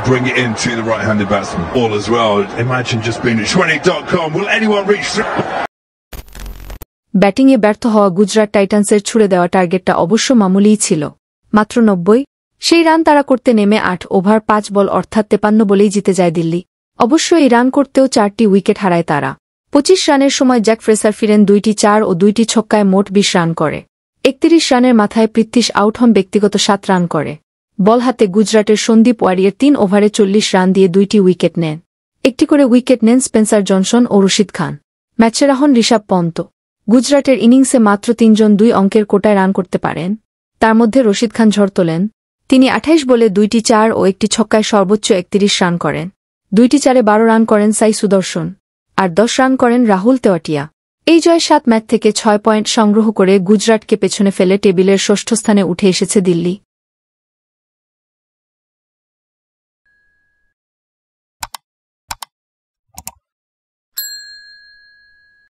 bring it into the right-handed batsman. All as well. Imagine just being at 20.com. Will anyone reach through? ব্যাটিংয়ে ব্যর্থ হওয়া গুজরাট টাইটান্সের ছুড়ে দেওয়া টার্গেটটা অবশ্য মামুলিই ছিল, মাত্র 90। সেই রান তারা করতে নেমে 8 ওভার 5 বল অর্থাৎ 53 বলেই জিতে যায় দিল্লি। অবশ্য এই রান করতেও 4টি উইকেট হারায় তারা। 25 রানের সময় জ্যাক ফ্রেসার ফিরেন 2টি 4 ও 2টি ছক্কায় মোট 20 রান করে। 31 রানের মাথায় পৃথ্বীশ আউট হন, ব্যক্তিগত 7 রান করে। বল হাতে গুজরাটের সন্দীপ ওয়ারিয়ার 3 ওভারে 40 রান দিয়ে 2টি উইকেট নেন। একটি করে উইকেট নেন স্পেন্সার জনসন ও রশিদ খান। ম্যাচসেরা হন ঋষভ পন্ত। গুজরাটের ইনিংসে মাত্র 3 জন 2 অঙ্কের কোটায় রান করতে পারেন। তার মধ্যে রশিদ খান ঝড় তোলেন। তিনি 28 বলে 2টি 4 ও একটি ছক্কায় সর্বোচ্চ 31 রান করেন। 2টি 4-এ 12 রান করেন সাই সুদর্শন, আর 10 রান করেন রাহুল তেওয়াটিয়া। এই জয় 7 ম্যাচ থেকে 6 পয়েন্ট সংগ্রহ করে গুজরাটকে পেছনে ফেলে টেবিলের 6ষ্ঠ স্থানে উঠে এসেছে দিল্লি।